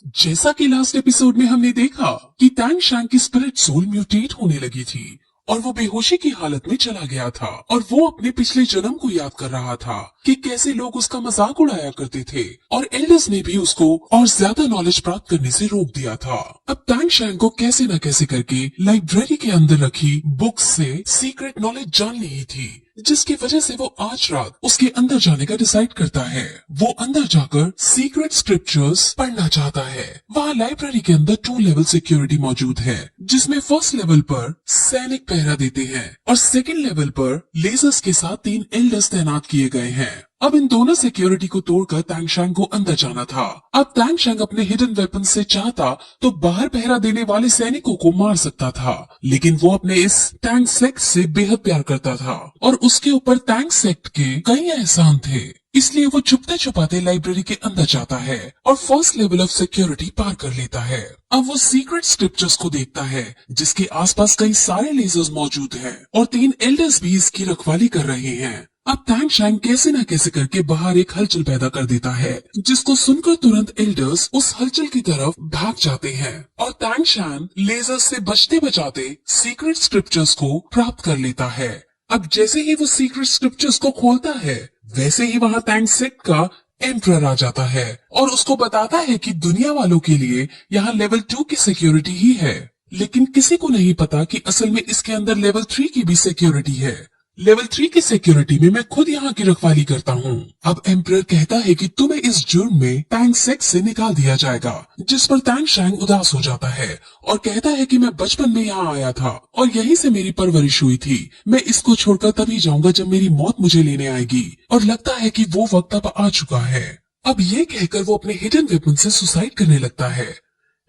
जैसा कि last episode में हमने देखा कि टैंग शैंग की स्पिरिट सोल म्यूटेट होने लगी थी और वो बेहोशी की हालत में चला गया था और वो अपने पिछले जन्म को याद कर रहा था कि कैसे लोग उसका मजाक उड़ाया करते थे और एल्डर्स ने भी उसको और ज्यादा नॉलेज प्राप्त करने से रोक दिया था। अब टैंग शैंग को कैसे न कैसे करके लाइब्रेरी के अंदर रखी बुक्स से सीक्रेट नॉलेज जाननी ही थी, जिसकी वजह से वो आज रात उसके अंदर जाने का डिसाइड करता है। वो अंदर जाकर सीक्रेट स्क्रिप्चर्स पढ़ना चाहता है। वहाँ लाइब्रेरी के अंदर 2 लेवल सिक्योरिटी मौजूद है, जिसमें फर्स्ट लेवल पर सैनिक पहरा देते हैं और सेकंड लेवल पर लेजर्स के साथ 3 एल्डर्स तैनात किए गए हैं। अब इन दोनों सिक्योरिटी को तोड़कर टैंग शैंग को अंदर जाना था। अब टैंग शैंग अपने हिडन वेपन से चाहता तो बाहर पहरा देने वाले सैनिकों को मार सकता था, लेकिन वो अपने इस टैंग सेक्ट से बेहद प्यार करता था और उसके ऊपर टैंग सेक्ट के कई एहसान थे। इसलिए वो छुपते छुपाते लाइब्रेरी के अंदर जाता है और फर्स्ट लेवल ऑफ सिक्योरिटी पार कर लेता है। अब वो सीक्रेट स्क्रिप्चर्स को देखता है, जिसके आसपास कई सारे लेजर्स मौजूद हैं और 3 एल्डर्स भी इसकी रखवाली कर रहे हैं। अब टैंग शैंग कैसे न कैसे करके बाहर एक हलचल पैदा कर देता है, जिसको सुनकर तुरंत एल्डर्स उस हलचल की तरफ भाग जाते हैं और टैंग शैंग लेजर से बचते बचाते सीक्रेट स्क्रिप्चर्स को प्राप्त कर लेता है। अब जैसे ही वो सीक्रेट स्क्रिप्चर्स को खोलता है, वैसे ही वहाँ टैंग सेक्ट का एम्परर आ जाता है और उसको बताता है कि दुनिया वालों के लिए यहाँ लेवल 2 की सिक्योरिटी ही है, लेकिन किसी को नहीं पता कि असल में इसके अंदर लेवल 3 की भी सिक्योरिटी है। लेवल 3 की सिक्योरिटी में मैं खुद यहाँ की रखवाली करता हूँ। अब एम्परर कहता है कि तुम्हें इस जुर्म में टैंग सेक्ट से निकाल दिया जाएगा, जिस पर टैंग शैंग उदास हो जाता है और कहता है कि मैं बचपन में यहाँ आया था और यहीं से मेरी परवरिश हुई थी। मैं इसको छोड़कर तभी जाऊंगा जब मेरी मौत मुझे लेने आएगी और लगता है कि वो वक्त अब आ चुका है। अब ये कहकर वो अपने हिडन वेपन से सुसाइड करने लगता है,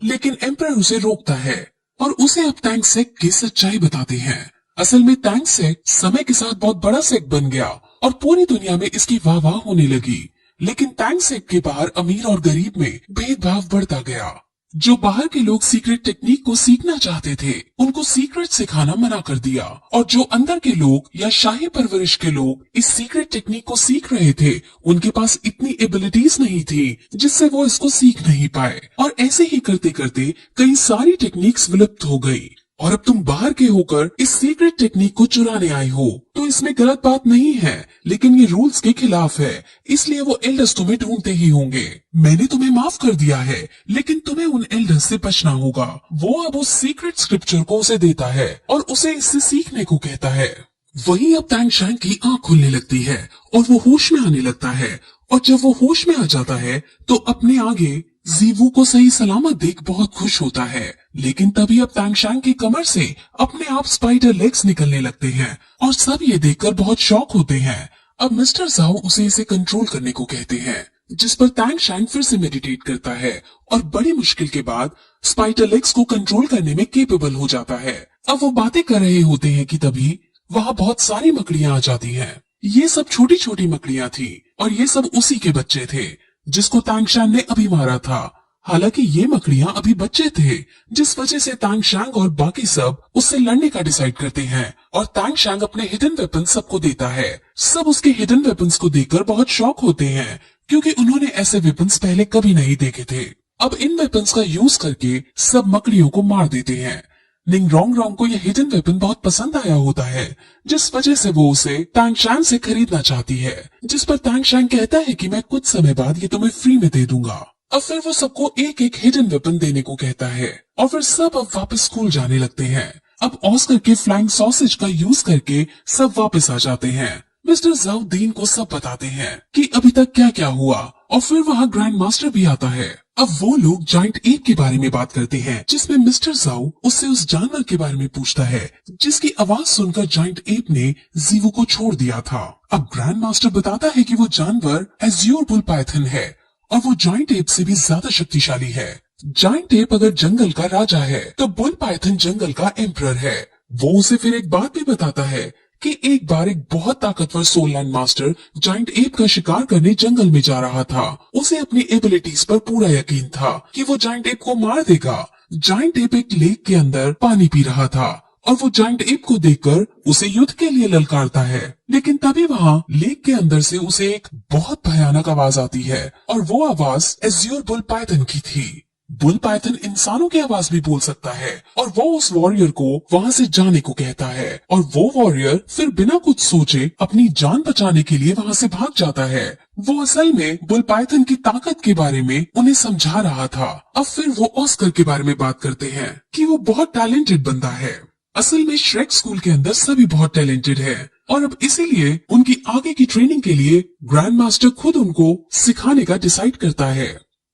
लेकिन एम्परर उसे रोकता है और उसे अब टैंग सेक्ट की सच्चाई बताते हैं। असल में टैंग सेक्ट समय के साथ बहुत बड़ा सेक्ट बन गया और पूरी दुनिया में इसकी वाह वाह होने लगी, लेकिन टैंग सेक्ट के बाहर अमीर और गरीब में भेदभाव बढ़ता गया। जो बाहर के लोग सीक्रेट टेक्निक को सीखना चाहते थे, उनको सीक्रेट सिखाना मना कर दिया और जो अंदर के लोग या शाही परवरिश के लोग इस सीक्रेट टेक्निक को सीख रहे थे, उनके पास इतनी एबिलिटीज नहीं थी जिससे वो इसको सीख नहीं पाए और ऐसे ही करते करते कई सारी टेक्निक्स विलुप्त हो गई। और अब तुम बाहर के होकर इस सीक्रेट टेक्निक को चुराने आए हो, तो इसमें गलत बात नहीं है, लेकिन ये रूल्स के खिलाफ है, इसलिए वो एल्डर्स तुम्हें ढूंढते ही होंगे। मैंने तुम्हें माफ कर दिया है, लेकिन तुम्हें उन एल्डर्स से बचना होगा। वो अब उस सीक्रेट स्क्रिप्चर को उसे देता है और उसे इससे सीखने को कहता है। वहीं अब टैंग शैंग की आंख खुलने लगती है और वो होश में आने लगता है और जब वो होश में आ जाता है तो अपने आगे जीवू को सही सलामत देख बहुत खुश होता है, लेकिन तभी अब टैंग शैंग की कमर से अपने आप स्पाइडर लेग्स निकलने लगते हैं और सब ये देखकर बहुत शॉक होते हैं। अब मिस्टर जाओ उसे इसे कंट्रोल करने को कहते हैं, जिस पर टैंग शैंग फिर से मेडिटेट करता है और बड़ी मुश्किल के बाद स्पाइडर लेग्स को कंट्रोल करने में केपेबल हो जाता है। अब वो बातें कर रहे होते हैं कि तभी वहाँ बहुत सारी मकड़ियाँ आ जाती हैं। ये सब छोटी छोटी मकड़ियाँ थी और ये सब उसी के बच्चे थे जिसको टैंग शैंग ने अभी मारा था। हालांकि ये मकड़ियाँ अभी बच्चे थे, जिस वजह से टैंग शैंग और बाकी सब उससे लड़ने का डिसाइड करते हैं और टैंग शैंग अपने हिडन वेपन सबको देता है। सब उसके हिडन वेपन्स को देखकर बहुत शॉक होते हैं, क्योंकि उन्होंने ऐसे वेपन्स पहले कभी नहीं देखे थे। अब इन वेपन्स का यूज करके सब मकड़ियों को मार देते हैं। निंग रोंग रोंग को यह हिडन वेपन बहुत पसंद आया होता है, जिस वजह से वो उसे टैंग शैंग से खरीदना चाहती है, जिस पर टैंग शैंग कहता है कि मैं कुछ समय बाद ये तुम्हें फ्री में दे दूंगा। अब फिर वो सबको एक एक हिडन वेपन देने को कहता है और फिर सब अब वापस स्कूल जाने लगते हैं। अब ऑस्कर के फ्लाइंग सॉसेज का यूज करके सब वापस आ जाते हैं। मिस्टर जाओ दीन को सब बताते हैं कि अभी तक क्या क्या हुआ और फिर वहाँ ग्रैंड मास्टर भी आता है। अब वो लोग जाइंट एप के बारे में बात करते हैं, जिसमें मिस्टर जाओ उससे उस जानवर के बारे में पूछता है जिसकी आवाज सुनकर जाइंट एप ने जीवू को छोड़ दिया था। अब ग्रैंड मास्टर बताता है कि वो जानवर एज्योर बुल पाइथन है और वो जाइंट एप से भी ज्यादा शक्तिशाली है। जाइंट एप अगर जंगल का राजा है तो बुल पाइथन जंगल का एम्परर है। वो उसे फिर एक बात भी बताता है कि एक बार एक बहुत ताकतवर सोललैंड मास्टर जाइंट एप का शिकार करने जंगल में जा रहा था। उसे अपनी एबिलिटीज पर पूरा यकीन था कि वो जाइंट एप को मार देगा। जाइंट एप एक लेक के अंदर पानी पी रहा था और वो जाइंट एप को देखकर उसे युद्ध के लिए ललकारता है, लेकिन तभी वहाँ लेक के अंदर से उसे एक बहुत भयानक आवाज आती है और वो आवाज एज्योर बुल पाइथन की थी। बुल पाइथन इंसानों की आवाज भी बोल सकता है और वो उस वॉरियर को वहाँ से जाने को कहता है और वो वॉरियर फिर बिना कुछ सोचे अपनी जान बचाने के लिए वहाँ से भाग जाता है। वो असल में बुल पाइथन की ताकत के बारे में उन्हें समझा रहा था। अब फिर वो ऑस्कर के बारे में बात करते हैं कि वो बहुत टैलेंटेड बंदा है। असल में श्रेक स्कूल के अंदर सभी बहुत टैलेंटेड है और अब इसीलिए उनकी आगे की ट्रेनिंग के लिए ग्रैंड मास्टर खुद उनको सिखाने का डिसाइड करता है।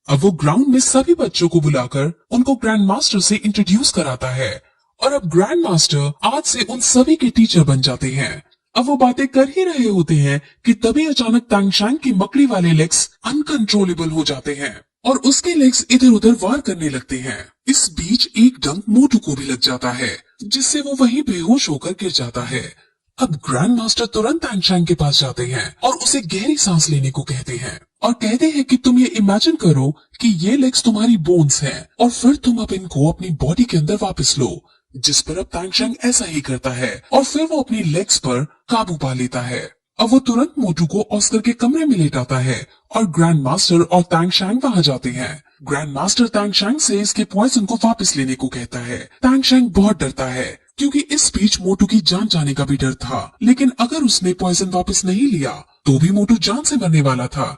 अब वो ग्राउंड में सभी बच्चों को बुलाकर उनको ग्रैंड मास्टर से इंट्रोड्यूस कराता है और अब ग्रैंड मास्टर आज से उन सभी के टीचर बन जाते हैं। अब वो बातें कर ही रहे होते हैं कि तभी अचानक तांगशांग की मकड़ी वाले लेग्स अनकंट्रोलेबल हो जाते हैं और उसके लेग्स इधर उधर वार करने लगते हैं। इस बीच एक डंक मोटू को भी लग जाता है जिससे वो वहीं बेहोश होकर गिर जाता है। अब ग्रैंड मास्टर तुरंत तांगशांग के पास जाते हैं और उसे गहरी सांस लेने को कहते हैं और कहते हैं कि तुम ये इमेजिन करो कि ये लेग्स तुम्हारी बोन्स हैं और फिर तुम अब इनको अपनी बॉडी के अंदर वापस लो। जिस पर अब तांगशांग ऐसा ही करता है और फिर वो अपनी लेग्स पर काबू पा लेता है। अब वो तुरंत मोटू को ऑस्कर के कमरे में लेटाता है और ग्रैंड मास्टर और तांगशांग वहाँ जाते हैं। ग्रैंड मास्टर तांगशांग से इसके पॉइजन को वापस लेने को कहता है। तांगशांग बहुत डरता है क्योंकि इस बीच मोटू की जान जाने का भी डर था, लेकिन अगर उसने पॉइजन वापस नहीं लिया तो भी मोटू जान से मरने वाला था।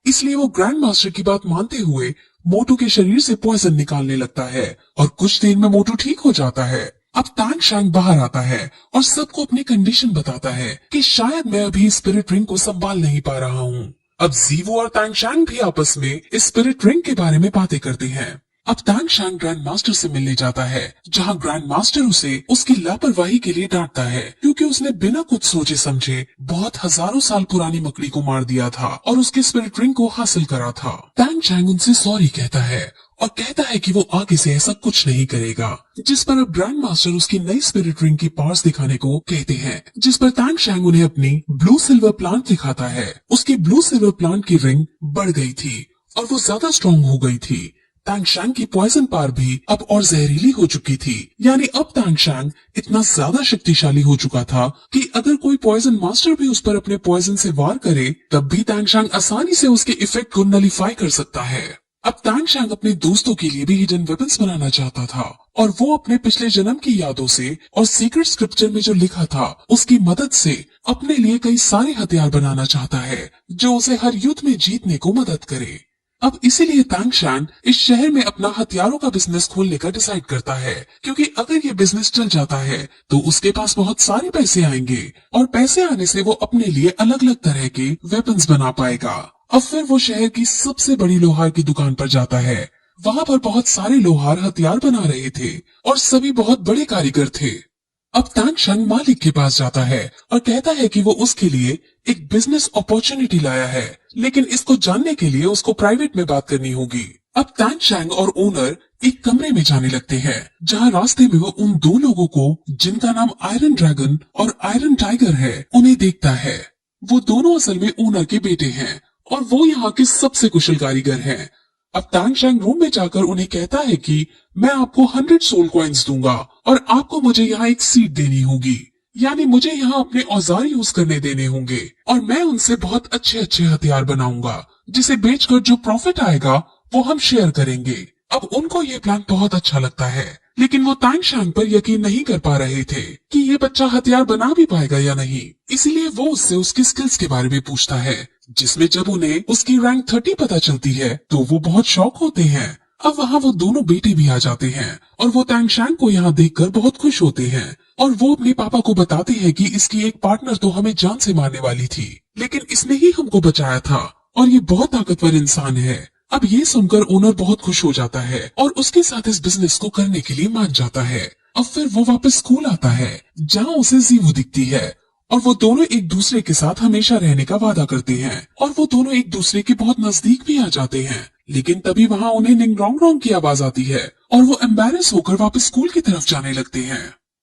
इसलिए वो ग्रैंड मास्टर की बात मानते हुए मोटू के शरीर से पॉइजन निकालने लगता है और कुछ देर में मोटू ठीक हो जाता है। अब तांगशांग बाहर आता है और सबको अपनी कंडीशन बताता है कि शायद मैं अभी स्पिरिट रिंग को संभाल नहीं पा रहा हूँ। अब जीवो और तांगशांग भी आपस में इस स्पिरिट रिंग के बारे में बातें करते हैं। अब तांगशांग ग्रैंड मास्टर से मिलने जाता है जहां ग्रैंड मास्टर उसे उसकी लापरवाही के लिए डांटता है क्योंकि उसने बिना कुछ सोचे समझे बहुत हजारों साल पुरानी मकड़ी को मार दिया था और उसके स्पिरिट रिंग को हासिल करा था। तांगशांग उनसे सॉरी कहता है और कहता है कि वो आगे से ऐसा कुछ नहीं करेगा, जिस पर अब ग्रैंड मास्टर उसकी नई स्पिरिट रिंग की पावर्स दिखाने को कहते हैं, जिस पर तांगशांग उन्हें अपनी ब्लू सिल्वर प्लांट दिखाता है। उसकी ब्लू सिल्वर प्लांट की रिंग बढ़ गई थी और वो ज्यादा स्ट्रॉन्ग हो गई थी। तांगशांग की पॉइजन पावर भी अब और जहरीली हो चुकी थी, यानी अब तांगशांग इतना ज्यादा शक्तिशाली हो चुका था कि अगर कोई पॉइजन मास्टर भी उस पर अपने पॉइजन से वार करे तब भी तांगशांग आसानी से उसके इफेक्ट को नलीफाई कर सकता है। अब तांगशांग अपने दोस्तों के लिए भी हिडन वेपन्स बनाना चाहता था और वो अपने पिछले जन्म की यादों से और सीक्रेट स्क्रिप्चर में जो लिखा था उसकी मदद से अपने लिए कई सारे हथियार बनाना चाहता है जो उसे हर युद्ध में जीतने को मदद करे। अब इसीलिए तांगशांग इस शहर में अपना हथियारों का बिजनेस खोलने का डिसाइड करता है क्योंकि अगर ये बिजनेस चल जाता है तो उसके पास बहुत सारे पैसे आएंगे और पैसे आने से वो अपने लिए अलग अलग तरह के वेपन्स बना पाएगा। अब फिर वो शहर की सबसे बड़ी लोहार की दुकान पर जाता है। वहाँ पर बहुत सारे लोहार हथियार बना रहे थे और सभी बहुत बड़े कारीगर थे। अब तांगशांग मालिक के पास जाता है और कहता है कि वो उसके लिए एक बिजनेस अपॉर्चुनिटी लाया है, लेकिन इसको जानने के लिए उसको प्राइवेट में बात करनी होगी। अब तांगशांग और ओनर एक कमरे में जाने लगते हैं जहां रास्ते में वो उन दो लोगों को जिनका नाम आयरन ड्रैगन और आयरन टाइगर है उन्हें देखता है। वो दोनों असल में ओनर के बेटे हैं और वो यहाँ के सबसे कुशल कारीगर हैं। अब तांगशांग रूम में जाकर उन्हें कहता है कि मैं आपको 100 सोल कॉइन्स दूंगा और आपको मुझे यहाँ एक सीट देनी होगी, यानी मुझे यहाँ अपने औजार यूज करने देने होंगे और मैं उनसे बहुत अच्छे अच्छे हथियार बनाऊंगा जिसे बेचकर जो प्रॉफिट आएगा वो हम शेयर करेंगे। अब उनको ये प्लान बहुत अच्छा लगता है, लेकिन वो तांगशांग पर यकीन नहीं कर पा रहे थे कि ये बच्चा हथियार बना भी पाएगा या नहीं। इसीलिए वो उससे उसकी स्किल्स के बारे में पूछता है, जिसमें जब उन्हें उसकी रैंक 30 पता चलती है तो वो बहुत शॉक होते हैं। अब वहाँ वो दोनों बेटे भी आ जाते हैं और वो तांगशांग को यहाँ देखकर बहुत खुश होते हैं और वो अपने पापा को बताते हैं कि इसकी एक पार्टनर तो हमें जान से मारने वाली थी, लेकिन इसने ही हमको बचाया था और ये बहुत ताकतवर इंसान है। अब ये सुनकर ओनर बहुत खुश हो जाता है और उसके साथ इस बिजनेस को करने के लिए मान जाता है। अब फिर वो वापस स्कूल आता है जहाँ उसे जीवो दिखती है और वो दोनों एक दूसरे के साथ हमेशा रहने का वादा करते हैं और वो दोनों एक दूसरे के बहुत नजदीक भी आ जाते हैं। लेकिन तभी वहाँ उन्हें निंग रोंग रोंग की आवाज आती है और वो एम्बैरेस होकर वापस स्कूल की तरफ जाने लगते हैं।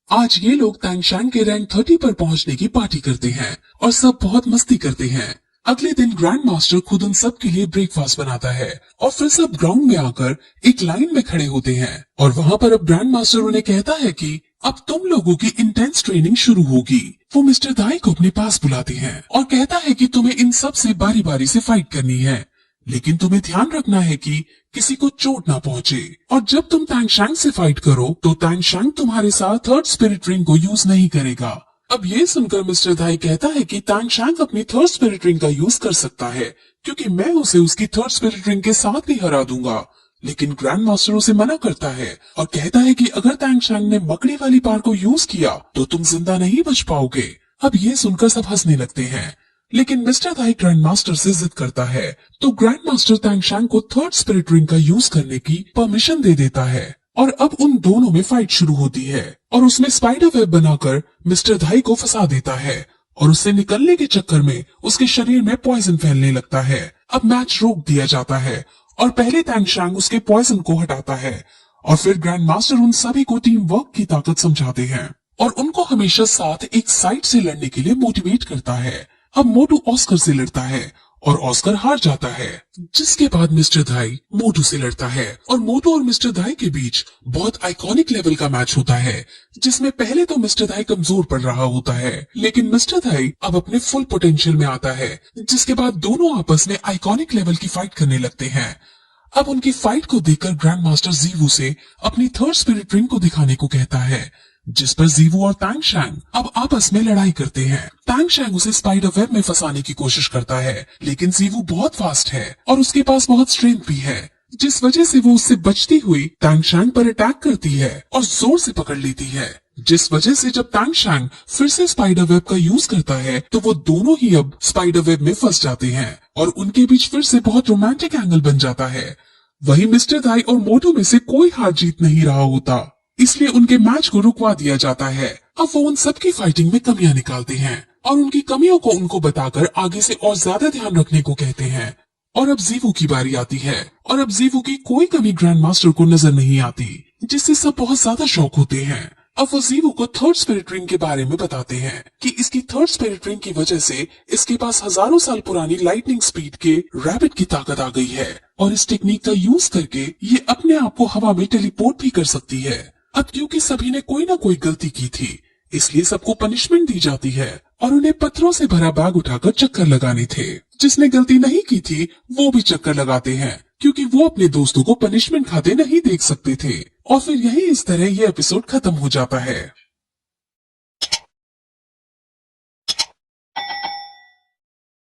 आज ये लोग तांगशांग के रैंक 30 पर पहुँचने की पार्टी करते हैं और सब बहुत मस्ती करते हैं। अगले दिन ग्रैंड मास्टर खुद उन सब के लिए ब्रेकफास्ट बनाता है और फिर सब ग्राउंड में आकर एक लाइन में खड़े होते हैं और वहाँ पर अब ग्रैंड मास्टर उन्हें कहता है कि अब तुम लोगों की इंटेंस ट्रेनिंग शुरू होगी। वो मिस्टर दाई को अपने पास बुलाते हैं और कहता है कि तुम्हें इन सब से बारी बारी से फाइट करनी है, लेकिन तुम्हें ध्यान रखना है कि किसी को चोट ना पहुंचे। और जब तुम टैंग शैंग से फाइट करो तो टैंग शैंग तुम्हारे साथ थर्ड स्पिरिट रिंग को यूज नहीं करेगा। अब ये सुनकर मिस्टर धाई कहता है कि टैंग शैंग अपनी थर्ड स्पिरिट रिंग का यूज कर सकता है, क्योंकि मैं उसे उसकी थर्ड स्पिरिट रिंग के साथ भी हरा दूंगा। लेकिन ग्रैंड मास्टर उसे मना करता है और कहता है कि अगर टैंग शैंग ने मकड़ी वाली पार को यूज किया तो तुम जिंदा नहीं बच पाओगे। अब ये सुनकर सब हंसने लगते हैं, लेकिन मिस्टर धाई ग्रैंड मास्टर से जिद करता है, तो ग्रैंड मास्टर टैंग शैंग को थर्ड स्पिरिट रिंग का यूज करने की परमिशन दे देता है। और अब उन दोनों में फाइट शुरू होती है और उसमें स्पाइडर वेब बनाकर मिस्टर धाई को फंसा देता है और उससे निकलने के चक्कर में उसके शरीर में पॉइजन फैलने लगता है। अब मैच रोक दिया जाता है और पहले टैंग शैंग उसके पॉइजन को हटाता है और फिर ग्रैंड मास्टर उन सभी को टीम वर्क की ताकत समझाते हैं और उनको हमेशा साथ एक साइड से लड़ने के लिए मोटिवेट करता है। अब मोटू ऑस्कर से लड़ता है और ऑस्कर हार जाता है, जिसके बाद मिस्टर धाई मोटू से लड़ता है और मोटू और मिस्टर धाई के बीच बहुत आइकॉनिक लेवल का मैच होता है, जिसमें पहले तो मिस्टर धाई कमजोर पड़ रहा होता है, लेकिन मिस्टर धाई अब अपने फुल पोटेंशियल में आता है, जिसके बाद दोनों आपस में आइकॉनिक लेवल की फाइट करने लगते हैं। अब उनकी फाइट को देखकर ग्रैंड मास्टर जीवू से अपनी थर्ड स्पिरिट रिंग को दिखाने को कहता है, जिस पर जीवू और टैंग शैंग अब आपस में लड़ाई करते हैं। टैंग शैंग उसे स्पाइडर वेब में फंसाने की कोशिश करता है, लेकिन जीवू बहुत फास्ट है और उसके पास बहुत स्ट्रेंथ भी है, जिस वजह से वो उससे बचती हुई टैंग शैंग पर अटैक करती है और जोर से पकड़ लेती है, जिस वजह से जब टैंग शैंग फिर से स्पाइडर वेब का यूज करता है तो वो दोनों ही अब स्पाइडर वेब में फंस जाते हैं और उनके बीच फिर से बहुत रोमांटिक एंगल बन जाता है। वही मिस्टर धाई और मोटू में से कोई हार जीत नहीं रहा होता, इसलिए उनके मैच को रुकवा दिया जाता है। अब वो उन सबकी फाइटिंग में कमियां निकालते हैं और उनकी कमियों को उनको बताकर आगे से और ज्यादा ध्यान रखने को कहते हैं। और अब जीवू की बारी आती है और अब जीवू की कोई कमी ग्रैंड मास्टर को नजर नहीं आती, जिससे सब बहुत ज्यादा शौक होते हैं। अब वो जीवू को थर्ड स्पिरिट रिंग के बारे में बताते हैं कि इसकी थर्ड स्पिरिट रिंग की वजह से इसके पास हजारों साल पुरानी लाइटनिंग स्पीड के रैबिट की ताकत आ गई है और इस टेक्निक का यूज करके ये अपने आप को हवा में टेलीपोर्ट भी कर सकती है। अब क्योंकि सभी ने कोई ना कोई गलती की थी, इसलिए सबको पनिशमेंट दी जाती है और उन्हें पत्थरों से भरा बैग उठाकर चक्कर लगाने थे। जिसने गलती नहीं की थी वो भी चक्कर लगाते हैं, क्योंकि वो अपने दोस्तों को पनिशमेंट खाते नहीं देख सकते थे। और फिर यही इस तरह ये एपिसोड खत्म हो जाता है।